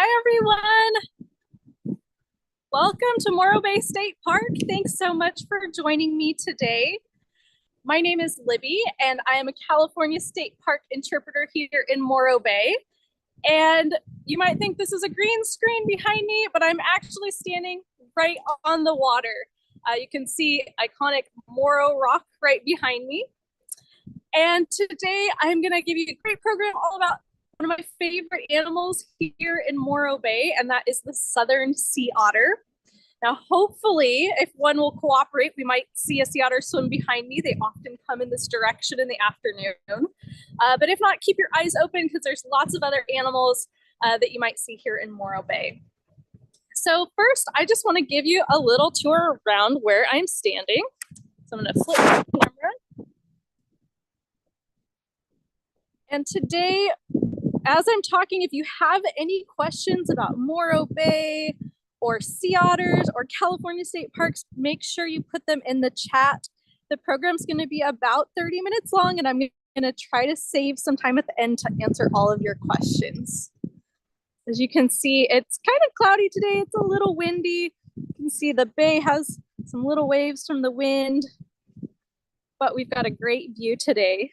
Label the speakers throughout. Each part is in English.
Speaker 1: Hi, everyone. Welcome to Morro Bay State Park. Thanks so much for joining me today. My name is Libby, and I am a California State Park interpreter here in Morro Bay. And you might think this is a green screen behind me, but I'm actually standing right on the water. You can see iconic Morro Rock right behind me. And today I'm going to give you a great program all about one of my favorite animals here in Morro Bay, and that is the Southern Sea Otter. Now, hopefully, if one will cooperate, we might see a sea otter swim behind me. They often come in this direction in the afternoon. But if not, keep your eyes open because there's lots of other animals that you might see here in Morro Bay. So first, I just want to give you a little tour around where I'm standing. So I'm going to flip my camera. And today, as I'm talking, if you have any questions about Morro Bay or sea otters or California state parks, make sure you put them in the chat. The program's going to be about 30 minutes long, and I'm going to try to save some time at the end to answer all of your questions. As you can see, it's kind of cloudy today. It's a little windy. You can see the bay has some little waves from the wind, but we've got a great view today.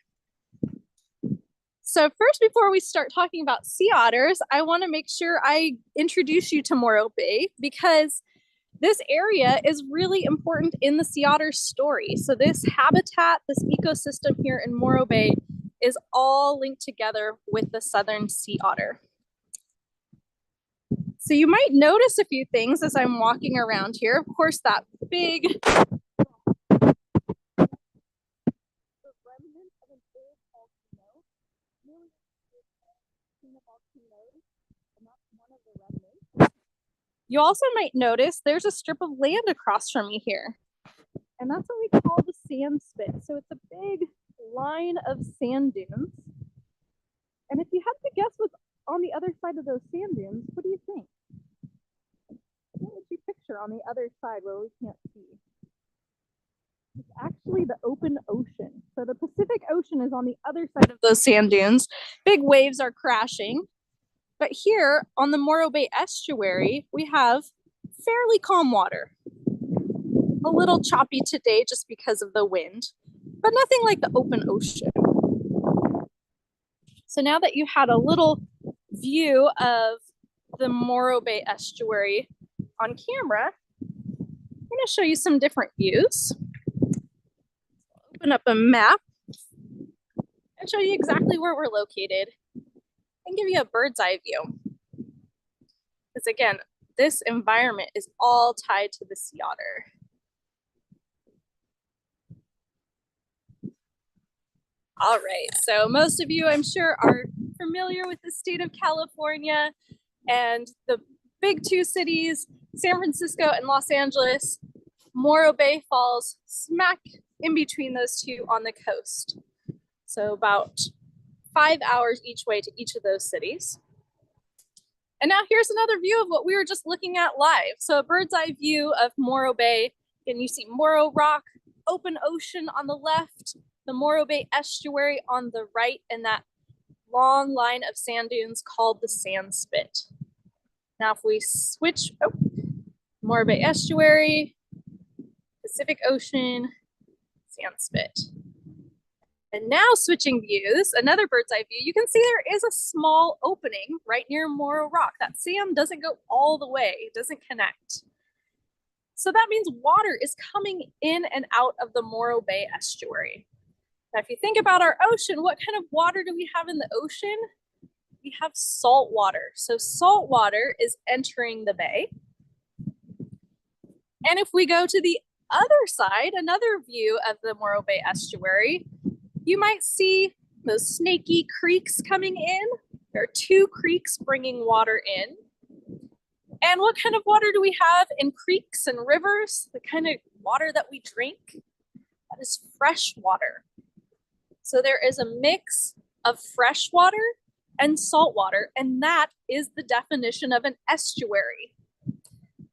Speaker 1: So first, before we start talking about sea otters, I want to make sure I introduce you to Morro Bay because this area is really important in the sea otter story. So this habitat, this ecosystem here in Morro Bay is all linked together with the Southern Sea Otter. So you might notice a few things as I'm walking around here. Of course, that big You also might notice there's a strip of land across from me here. And that's what we call the sand spit. So it's a big line of sand dunes. And if you had to guess what's on the other side of those sand dunes, what do you think? What would you picture on the other side where we can't see? It's actually the open ocean. So the Pacific Ocean is on the other side of those sand dunes. Big waves are crashing. But here on the Morro Bay estuary, we have fairly calm water. A little choppy today just because of the wind, but nothing like the open ocean. So now that you had a little view of the Morro Bay estuary on camera, I'm going to show you some different views. Open up a map and show you exactly where we're located and give you a bird's eye view. Because again, this environment is all tied to the sea otter. All right, so most of you, I'm sure, are familiar with the state of California and the big two cities, San Francisco and Los Angeles. Morro Bay falls smack in between those two on the coast. So about 5 hours each way to each of those cities. And now here's another view of what we were just looking at live. So a bird's eye view of Morro Bay. And you see Morro Rock, open ocean on the left, the Morro Bay estuary on the right, and that long line of sand dunes called the sand spit. Now if we switch, Morro Bay estuary, Pacific Ocean, sand spit. And now switching views, another bird's eye view, you can see there is a small opening right near Morro Rock. That sand doesn't go all the way, it doesn't connect. So that means water is coming in and out of the Morro Bay estuary. Now, if you think about our ocean, what kind of water do we have in the ocean? We have salt water. So salt water is entering the bay. And if we go to the other side, another view of the Morro Bay estuary, you might see those snaky creeks coming in. There are two creeks bringing water in. And what kind of water do we have in creeks and rivers? The kind of water that we drink? That is fresh water. So there is a mix of fresh water and salt water, and that is the definition of an estuary.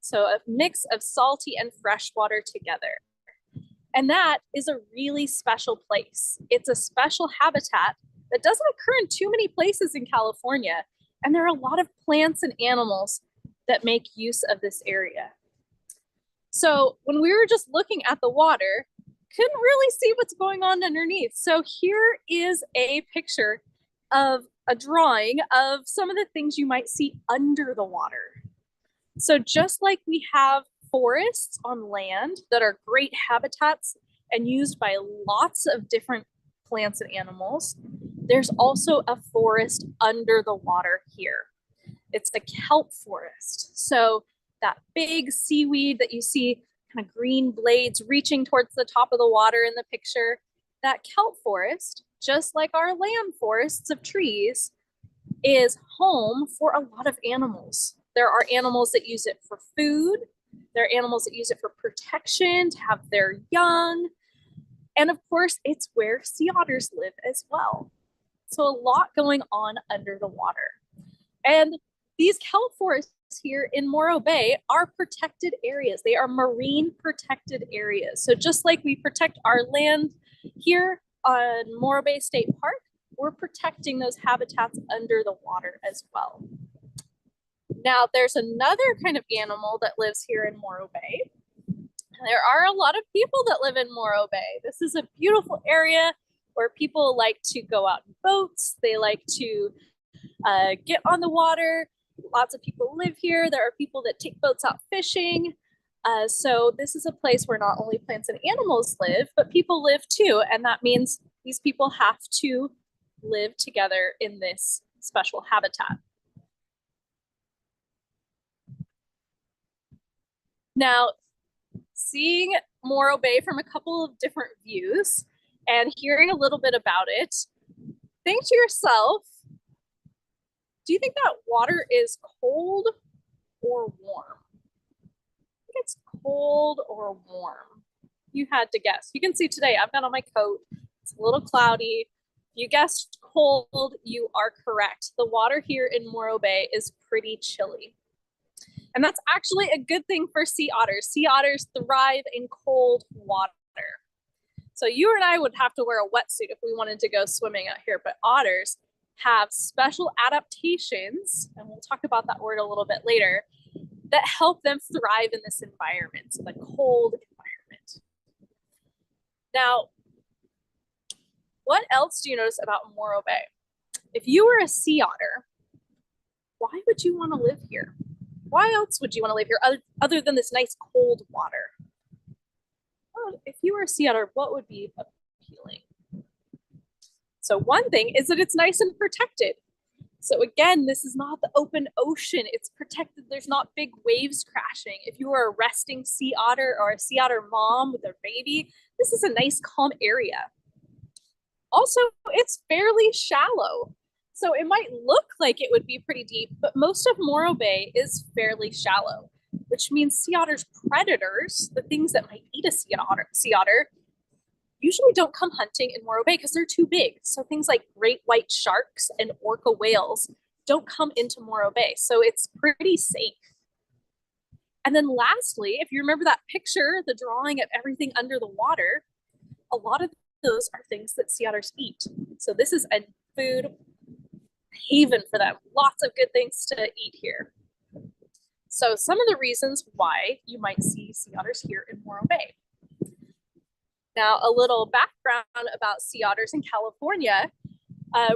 Speaker 1: So a mix of salty and fresh water together. And that is a really special place. It's a special habitat that doesn't occur in too many places in California. And there are a lot of plants and animals that make use of this area. So when we were just looking at the water, couldn't really see what's going on underneath. So here is a picture of a drawing of some of the things you might see under the water. So just like we have forests on land that are great habitats and used by lots of different plants and animals, there's also a forest under the water here. It's the kelp forest. So that big seaweed that you see, kind of green blades reaching towards the top of the water in the picture, that kelp forest, just like our land forests of trees, is home for a lot of animals. There are animals that use it for food. There are animals that use it for protection, to have their young. And of course, it's where sea otters live as well. So a lot going on under the water. And these kelp forests here in Morro Bay are protected areas. They are marine protected areas. So just like we protect our land here on Morro Bay State Park, we're protecting those habitats under the water as well. Now, there's another kind of animal that lives here in Morro Bay. There are a lot of people that live in Morro Bay. This is a beautiful area where people like to go out in boats. They like to get on the water. Lots of people live here. There are people that take boats out fishing. So this is a place where not only plants and animals live, but people live too. And that means these people have to live together in this special habitat. Now, seeing Morro Bay from a couple of different views and hearing a little bit about it, think to yourself, do you think that water is cold or warm? I think it's cold or warm. You had to guess. You can see today I've got on my coat. It's a little cloudy. You guessed cold, you are correct. The water here in Morro Bay is pretty chilly. And that's actually a good thing for sea otters. Sea otters thrive in cold water. So you and I would have to wear a wetsuit if we wanted to go swimming out here, but otters have special adaptations, and we'll talk about that word a little bit later, that help them thrive in this environment, so the cold environment. Now, what else do you notice about Morro Bay? If you were a sea otter, why would you want to live here? Why else would you want to live here other than this nice cold water? Well, if you were a sea otter, what would be appealing? So one thing is that it's nice and protected. So again, this is not the open ocean. It's protected. There's not big waves crashing. If you are a resting sea otter or a sea otter mom with their baby, this is a nice calm area. Also, it's fairly shallow. So it might look like it would be pretty deep, but most of Morro Bay is fairly shallow, which means sea otters' predators, the things that might eat a sea otter, usually don't come hunting in Morro Bay because they're too big. So things like great white sharks and orca whales don't come into Morro Bay. So it's pretty safe. And then lastly, if you remember that picture, the drawing of everything under the water, a lot of those are things that sea otters eat. So this is a food haven for them. Lots of good things to eat here. So some of the reasons why you might see sea otters here in Morro Bay. Now, a little background about sea otters in California.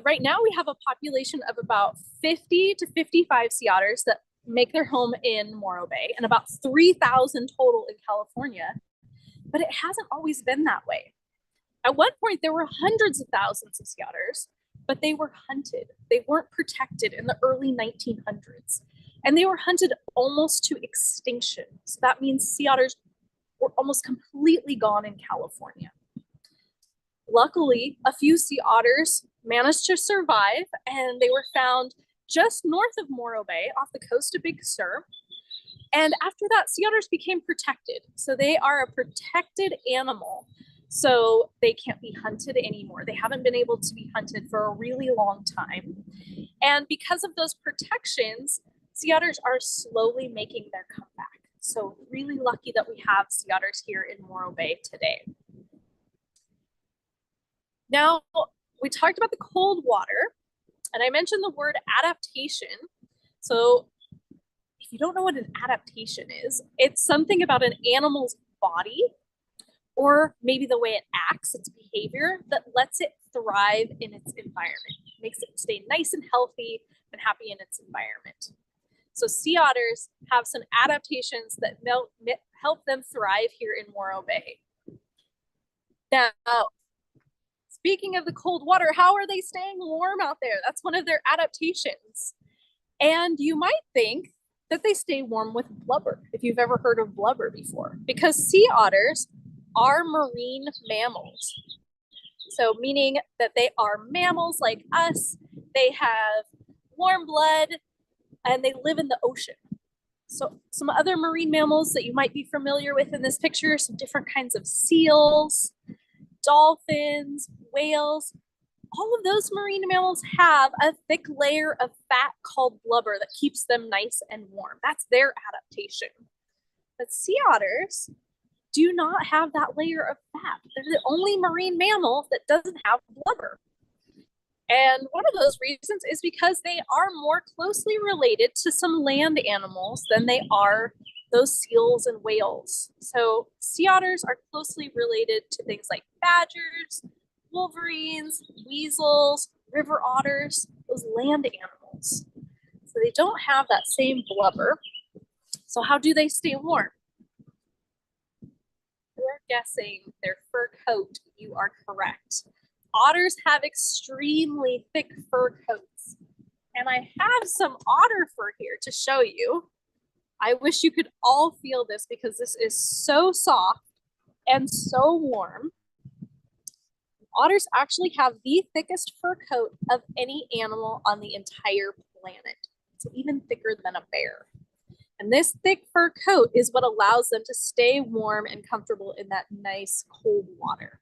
Speaker 1: Right now, we have a population of about 50 to 55 sea otters that make their home in Morro Bay, and about 3,000 total in California. But it hasn't always been that way. At one point, there were hundreds of thousands of sea otters, but they were hunted. They weren't protected in the early 1900s, and they were hunted almost to extinction. So that means sea otters were almost completely gone in California. Luckily, a few sea otters managed to survive, and they were found just north of Morro Bay off the coast of Big Sur. And after that, sea otters became protected. So they are a protected animal. So they can't be hunted anymore. They haven't been able to be hunted for a really long time. And because of those protections, sea otters are slowly making their comeback. So really lucky that we have sea otters here in Morro Bay today. Now, we talked about the cold water, And I mentioned the word adaptation. So if you don't know what an adaptation is, it's something about an animal's body or maybe the way it acts, its behavior, that lets it thrive in its environment, makes it stay nice and healthy and happy in its environment. So sea otters have some adaptations that help them thrive here in Morro Bay. Now, speaking of the cold water, how are they staying warm out there? That's one of their adaptations. And you might think that they stay warm with blubber, if you've ever heard of blubber before, because sea otters are marine mammals. So meaning that they are mammals like us, they have warm blood, and they live in the ocean. So some other marine mammals that you might be familiar with in this picture, some different kinds of seals, dolphins, whales, all of those marine mammals have a thick layer of fat called blubber that keeps them nice and warm. That's their adaptation. But sea otters do not have that layer of fat. They're the only marine mammal that doesn't have blubber. And one of those reasons is because they are more closely related to some land animals than they are those seals and whales. So sea otters are closely related to things like badgers, wolverines, weasels, river otters, those land animals. So they don't have that same blubber. So how do they stay warm? You're guessing their fur coat. You are correct. Otters have extremely thick fur coats. And I have some otter fur here to show you. I wish you could all feel this because this is so soft and so warm. Otters actually have the thickest fur coat of any animal on the entire planet. It's even thicker than a bear. And this thick fur coat is what allows them to stay warm and comfortable in that nice cold water.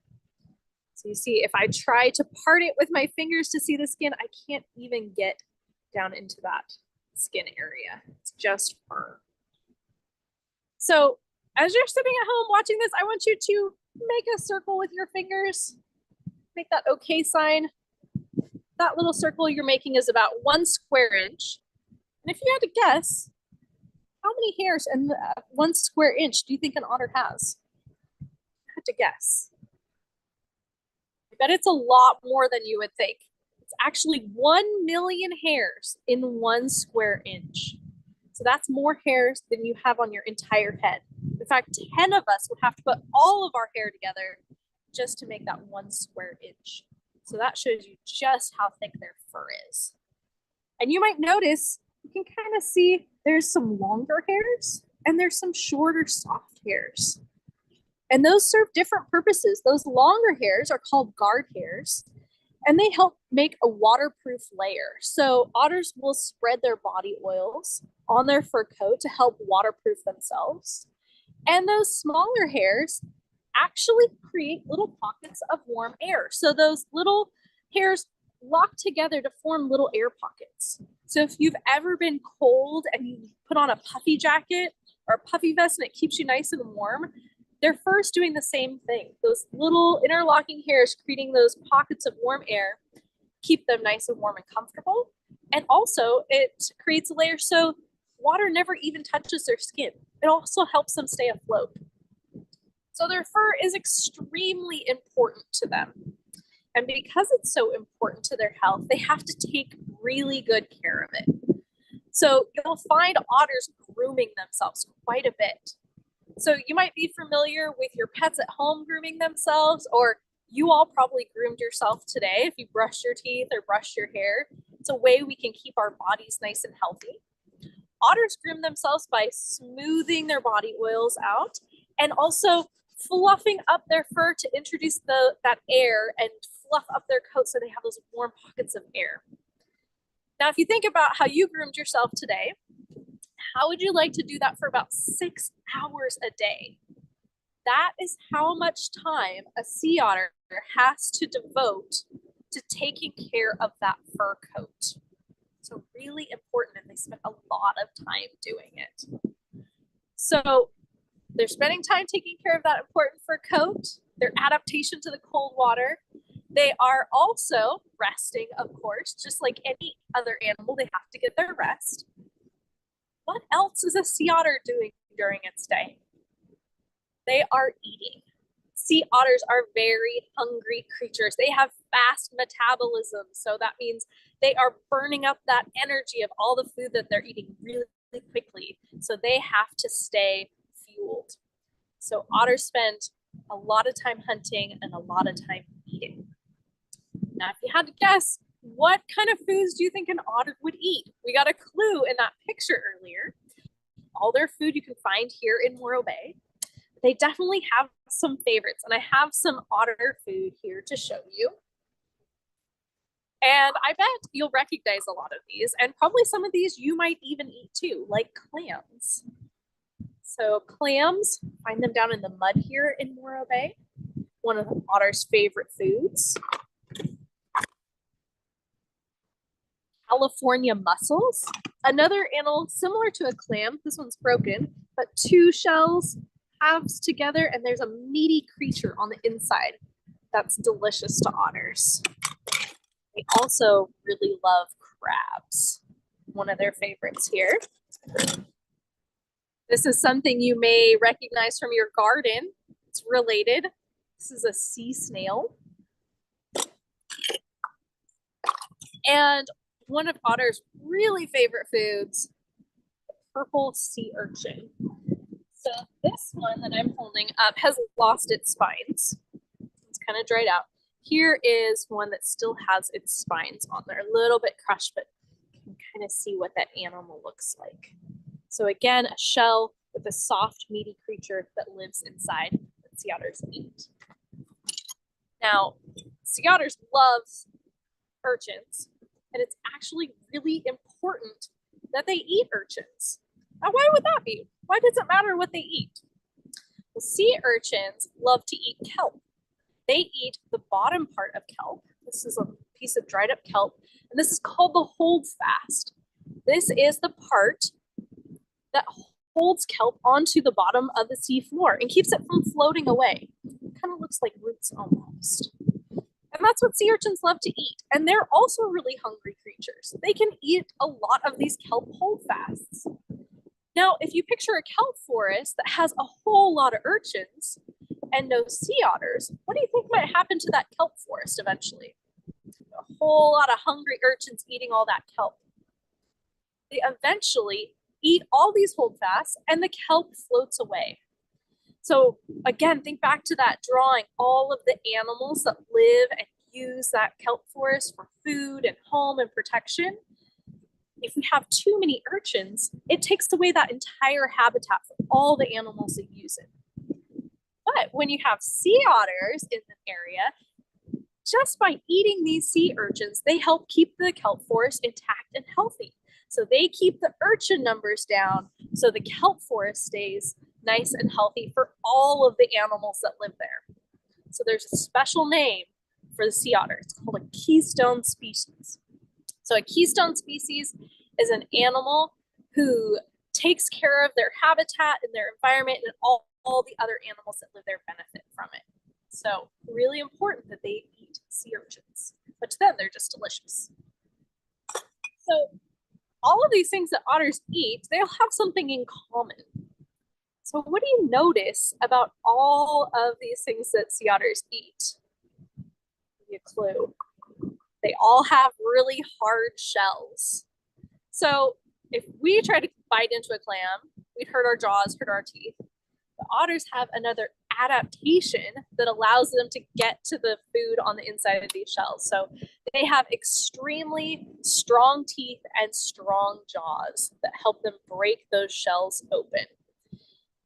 Speaker 1: So you see, if I try to part it with my fingers to see the skin, I can't even get down into that skin area. It's just fur. So as you're sitting at home watching this, I want you to make a circle with your fingers. Make that okay sign. That little circle you're making is about 1 square inch. And if you had to guess, how many hairs in 1 square inch do you think an otter has? I had to guess. I bet it's a lot more than you would think. It's actually 1 million hairs in 1 square inch. So that's more hairs than you have on your entire head. In fact, 10 of us would have to put all of our hair together just to make that 1 square inch. So that shows you just how thick their fur is. And you might notice, you can kind of see there's some longer hairs and there's some shorter soft hairs. And those serve different purposes. Those longer hairs are called guard hairs, and they help make a waterproof layer. So otters will spread their body oils on their fur coat to help waterproof themselves. And those smaller hairs actually create little pockets of warm air. So those little hairs lock together to form little air pockets. So if you've ever been cold and you put on a puffy jacket or a puffy vest and it keeps you nice and warm, their fur is doing the same thing. Those little interlocking hairs creating those pockets of warm air keep them nice and warm and comfortable. And also it creates a layer so water never even touches their skin. It also helps them stay afloat. So their fur is extremely important to them. And because it's so important to their health, they have to take really good care of it. So you'll find otters grooming themselves quite a bit. So you might be familiar with your pets at home grooming themselves, or you all probably groomed yourself today if you brushed your teeth or brushed your hair. It's a way we can keep our bodies nice and healthy. Otters groom themselves by smoothing their body oils out and also fluffing up their fur to introduce that air and fluff up their coat so they have those warm pockets of air. Now, if you think about how you groomed yourself today, how would you like to do that for about 6 hours a day? That is how much time a sea otter has to devote to taking care of that fur coat. So really important, and they spend a lot of time doing it. So they're spending time taking care of that important fur coat, their adaptation to the cold water. They are also resting, of course, just like any other animal, they have to get their rest. What else is a sea otter doing during its day? They are eating. Sea otters are very hungry creatures. They have fast metabolism, so that means they are burning up that energy of all the food that they're eating really quickly. So they have to stay fueled. So otters spend a lot of time hunting and a lot of time eating. Now, if you had to guess, what kind of foods do you think an otter would eat? We got a clue in that picture earlier. All their food you can find here in Morro Bay. They definitely have some favorites, and I have some otter food here to show you. And I bet you'll recognize a lot of these, and probably some of these you might even eat too, like clams. So clams, find them down in the mud here in Morro Bay, one of the otter's favorite foods. California mussels, another animal similar to a clam. This one's broken, but two shells halves together, and there's a meaty creature on the inside that's delicious to otters. They also really love crabs, one of their favorites here. This is something you may recognize from your garden. It's related. This is a sea snail. And one of otter's really favorite foods, the purple sea urchin. So this one that I'm holding up has lost its spines. It's kind of dried out. Here is one that still has its spines on there, a little bit crushed, but you can kind of see what that animal looks like. So again, a shell with a soft, meaty creature that lives inside that sea otters eat. Now, sea otters love urchins, and it's actually really important that they eat urchins. Now, why would that be? Why does it matter what they eat? Well, sea urchins love to eat kelp. They eat the bottom part of kelp. This is a piece of dried up kelp, and this is called the holdfast. This is the part that holds kelp onto the bottom of the sea floor and keeps it from floating away. It kind of looks like roots almost. And that's what sea urchins love to eat. And they're also really hungry creatures. They can eat a lot of these kelp holdfasts. Now, if you picture a kelp forest that has a whole lot of urchins and no sea otters, what do you think might happen to that kelp forest eventually? A whole lot of hungry urchins eating all that kelp. They eventually eat all these holdfasts and the kelp floats away. So again, think back to that drawing, all of the animals that live and use that kelp forest for food and home and protection. If we have too many urchins, it takes away that entire habitat for all the animals that use it. But when you have sea otters in the area, just by eating these sea urchins, they help keep the kelp forest intact and healthy. So they keep the urchin numbers down so the kelp forest stays nice and healthy for all of the animals that live there. So there's a special name for the sea otter. It's called a keystone species. So a keystone species is an animal who takes care of their habitat and their environment, and all the other animals that live there benefit from it. So really important that they eat sea urchins, but to them, they're just delicious. So all of these things that otters eat, they all have something in common. So what do you notice about all of these things that sea otters eat? Give you a clue. They all have really hard shells. So if we try to bite into a clam, we'd hurt our jaws, hurt our teeth. The otters have another adaptation that allows them to get to the food on the inside of these shells. So they have extremely strong teeth and strong jaws that help them break those shells open.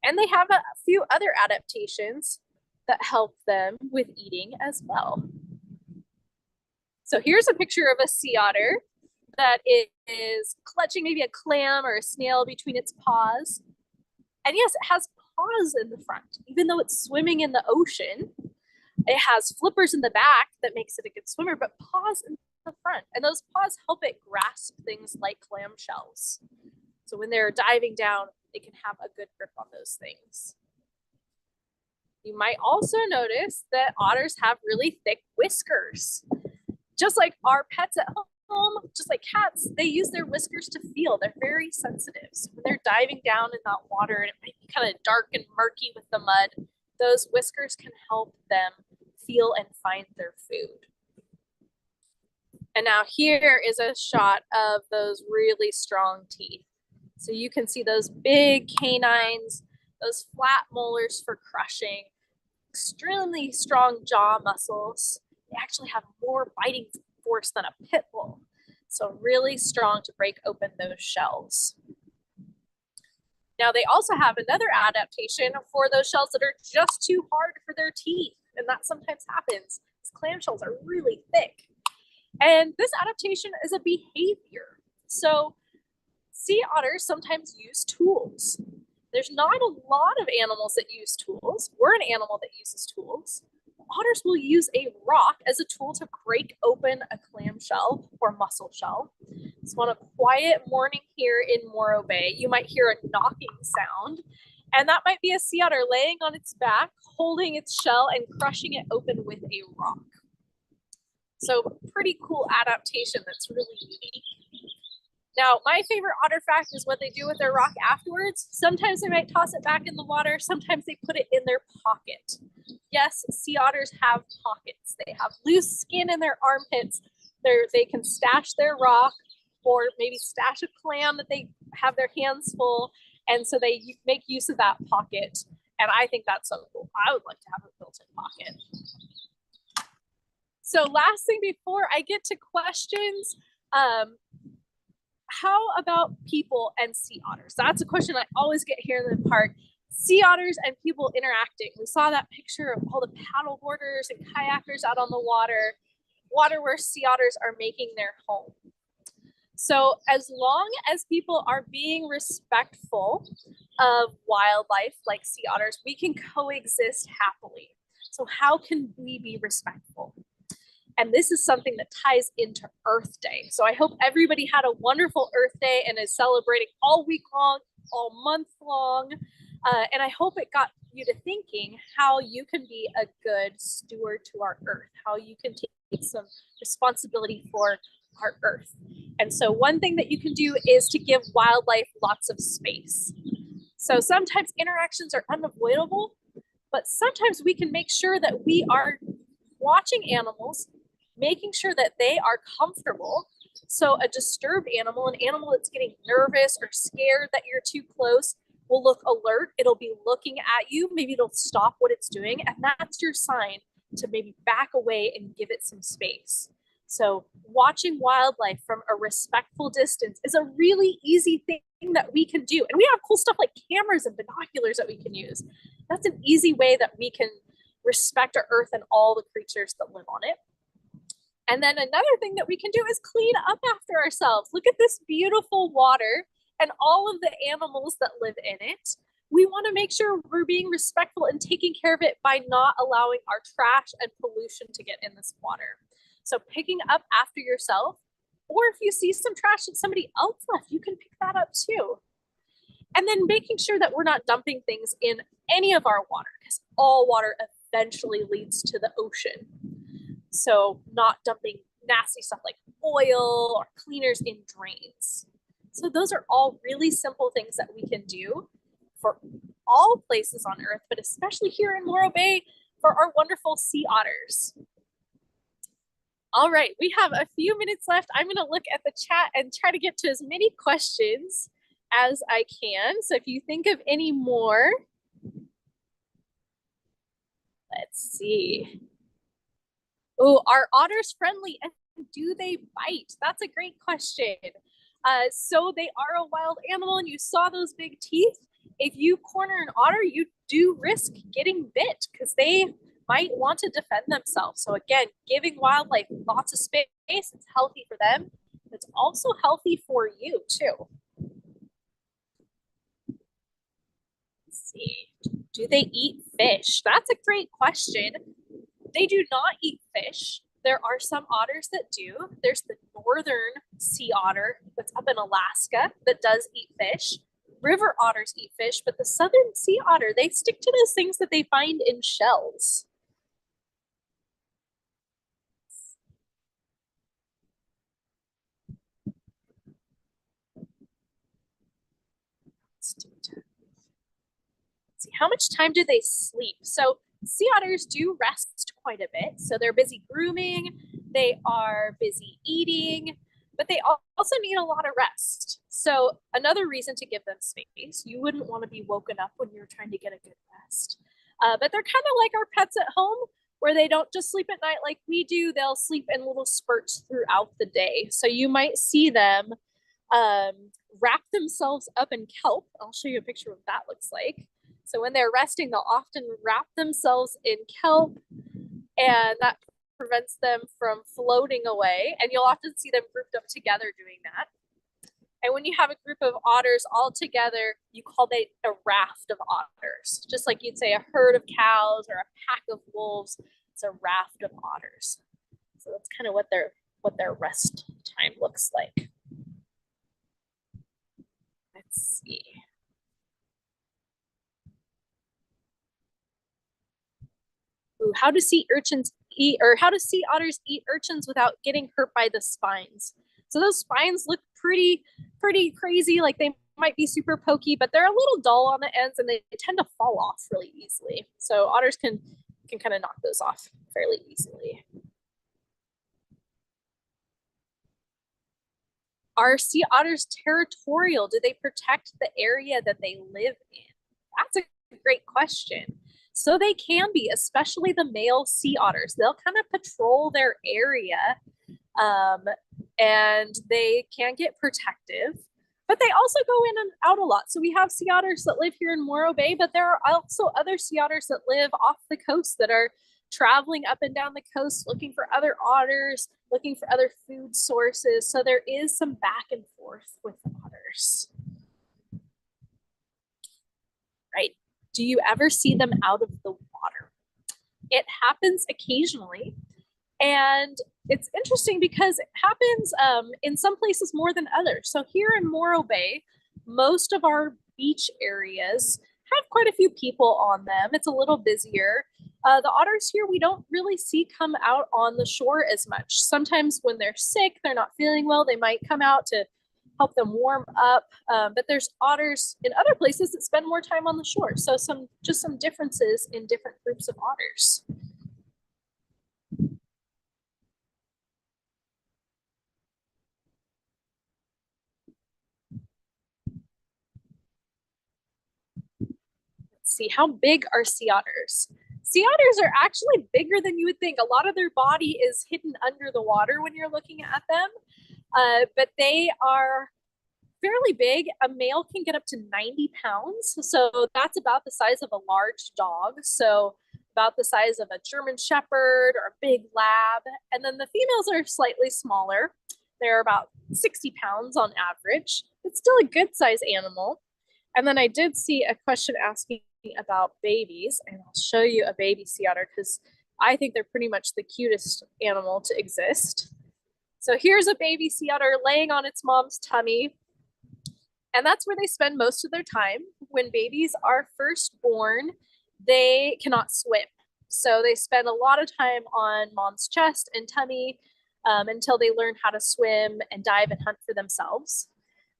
Speaker 1: And they have a few other adaptations that help them with eating as well. So here's a picture of a sea otter that is clutching maybe a clam or a snail between its paws. And yes, it has paws in the front. Even though it's swimming in the ocean, it has flippers in the back that makes it a good swimmer, but paws in the front. And those paws help it grasp things like clam shells. So when they're diving down, they can have a good grip on those things. You might also notice that otters have really thick whiskers. just like our pets at home, just like cats, they use their whiskers to feel. They're very sensitive. So when they're diving down in that water and it might be kind of dark and murky with the mud, those whiskers can help them feel and find their food. And now here is a shot of those really strong teeth. So you can see those big canines, those flat molars for crushing, extremely strong jaw muscles. They actually have more biting force than a pit bull. So really strong to break open those shells. Now they also have another adaptation for those shells that are just too hard for their teeth. And that sometimes happens. These clam shells are really thick. And this adaptation is a behavior. So sea otters sometimes use tools. There's not a lot of animals that use tools. We're an animal that uses tools. Otters will use a rock as a tool to break open a clamshell or mussel shell. So on a quiet morning here in Morro Bay, you might hear a knocking sound, and that might be a sea otter laying on its back, holding its shell and crushing it open with a rock. So pretty cool adaptation that's really unique. Now, my favorite otter fact is what they do with their rock afterwards. Sometimes they might toss it back in the water. Sometimes they put it in their pocket. Yes, sea otters have pockets. They have loose skin in their armpits. They can stash their rock or maybe stash a clam that they have their hands full. And so they make use of that pocket. And I think that's so cool. I would like to have a built-in pocket. So last thing before I get to questions, how about people and sea otters? That's a question I always get here in the park. Sea otters and people interacting. We saw that picture of all the paddle boarders and kayakers out on the water where sea otters are making their home. So as long as people are being respectful of wildlife like sea otters, we can coexist happily. So how can we be respectful? And this is something that ties into Earth Day. So I hope everybody had a wonderful Earth Day and is celebrating all week long, all month long. And I hope it got you to thinking how you can be a good steward to our Earth, how you can take some responsibility for our Earth. And so one thing that you can do is to give wildlife lots of space. So sometimes interactions are unavoidable, but sometimes we can make sure that we are watching animals, making sure that they are comfortable. So a disturbed animal, an animal that's getting nervous or scared that you're too close, will look alert. It'll be looking at you. Maybe it'll stop what it's doing. And that's your sign to maybe back away and give it some space. So watching wildlife from a respectful distance is a really easy thing that we can do. And we have cool stuff like cameras and binoculars that we can use. That's an easy way that we can respect our Earth and all the creatures that live on it. And then another thing that we can do is clean up after ourselves. Look at this beautiful water and all of the animals that live in it. We want to make sure we're being respectful and taking care of it by not allowing our trash and pollution to get in this water. So picking up after yourself, or if you see some trash that somebody else left, you can pick that up too. And then making sure that we're not dumping things in any of our water, because all water eventually leads to the ocean. So not dumping nasty stuff like oil or cleaners in drains. So those are all really simple things that we can do for all places on Earth, but especially here in Morro Bay for our wonderful sea otters. All right, we have a few minutes left. I'm going to look at the chat and try to get to as many questions as I can. So if you think of any more, let's see. Oh, are otters friendly and do they bite? That's a great question. So they are a wild animal and you saw those big teeth. If you corner an otter, you do risk getting bit because they might want to defend themselves. So again, giving wildlife lots of space, it's healthy for them. It's also healthy for you too. Let's see, do they eat fish? That's a great question. They do not eat fish. There are some otters that do. There's the northern sea otter that's up in Alaska that does eat fish. River otters eat fish, but the southern sea otter, they stick to those things that they find in shells. how much time do they sleep? So sea otters do rest quite a bit. So they're busy grooming, they are busy eating, but they also need a lot of rest. So another reason to give them space, you wouldn't want to be woken up when you're trying to get a good rest. But they're kind of like our pets at home, where they don't just sleep at night like we do. They'll sleep in little spurts throughout the day. So you might see them wrap themselves up in kelp. I'll show you a picture of what that looks like. So when they're resting, they'll often wrap themselves in kelp, and that prevents them from floating away. And you'll often see them grouped up together doing that. And when you have a group of otters all together, you call it a raft of otters. Just like you'd say a herd of cows or a pack of wolves, it's a raft of otters. So that's kind of what their rest time looks like. Let's see. Ooh, how do sea urchins eat, or how do sea otters eat urchins without getting hurt by the spines? So those spines look pretty crazy, like they might be super pokey, but they're a little dull on the ends and they tend to fall off really easily. So otters can kind of knock those off fairly easily. Are sea otters territorial? Do they protect the area that they live in? That's a great question. So they can be, especially the male sea otters. They'll kind of patrol their area, and they can get protective, but they also go in and out a lot. So we have sea otters that live here in Morro Bay, but there are also other sea otters that live off the coast that are traveling up and down the coast looking for other otters, looking for other food sources. So there is some back and forth with otters. Right. Do you ever see them out of the water? It happens occasionally. And it's interesting because it happens in some places more than others. So here in Morro Bay, most of our beach areas have quite a few people on them. It's a little busier. The otters here, we don't really see come out on the shore as much. Sometimes when they're sick, they're not feeling well, they might come out to help them warm up. But there's otters in other places that spend more time on the shore. So just some differences in different groups of otters. Let's see, how big are sea otters? Sea otters are actually bigger than you would think. A lot of their body is hidden under the water when you're looking at them, but they are fairly big. A male can get up to 90 pounds. So that's about the size of a large dog. So about the size of a German Shepherd or a big lab. And then the females are slightly smaller. They're about 60 pounds on average. It's still a good size animal. And then I did see a question asking about babies, and I'll show you a baby sea otter because I think they're pretty much the cutest animal to exist. So here's a baby sea otter laying on its mom's tummy. And that's where they spend most of their time. When babies are first born, they cannot swim. So they spend a lot of time on mom's chest and tummy until they learn how to swim and dive and hunt for themselves.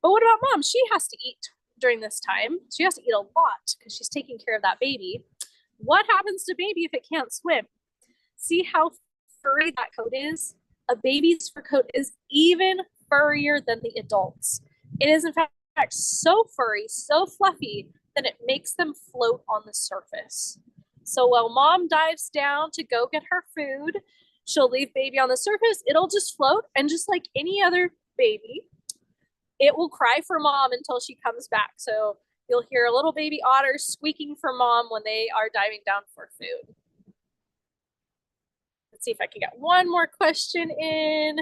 Speaker 1: But what about mom? She has to eat during this time. She has to eat a lot because she's taking care of that baby. What happens to baby if it can't swim? See how furry that coat is? A baby's fur coat is even furrier than the adults. It is in fact so furry, so fluffy, that it makes them float on the surface. So while mom dives down to go get her food, she'll leave baby on the surface. It'll just float, and just like any other baby, it will cry for mom until she comes back. So you'll hear a little baby otter squeaking for mom when they are diving down for food. Let's see if I can get one more question in.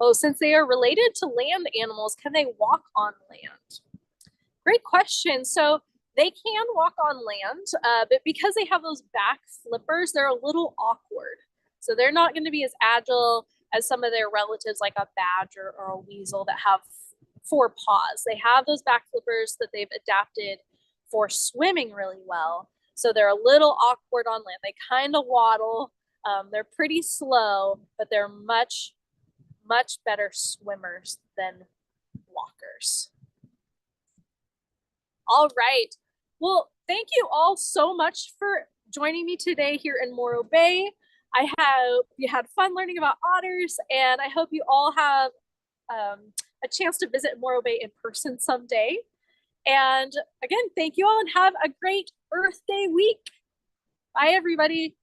Speaker 1: Oh, since they are related to land animals, can they walk on land? Great question. So they can walk on land, but because they have those back flippers, they're a little awkward. So they're not going to be as agile as some of their relatives like a badger or a weasel that have 4 paws. They have those back flippers that they've adapted for swimming really well. So they're a little awkward on land. They kind of waddle. They're pretty slow, but they're much, much better swimmers than walkers. All right. Well, thank you all so much for joining me today here in Morro Bay. I hope you had fun learning about otters, and I hope you all have a chance to visit Morro Bay in person someday. And again, thank you all and have a great Earth Day week. Bye, everybody.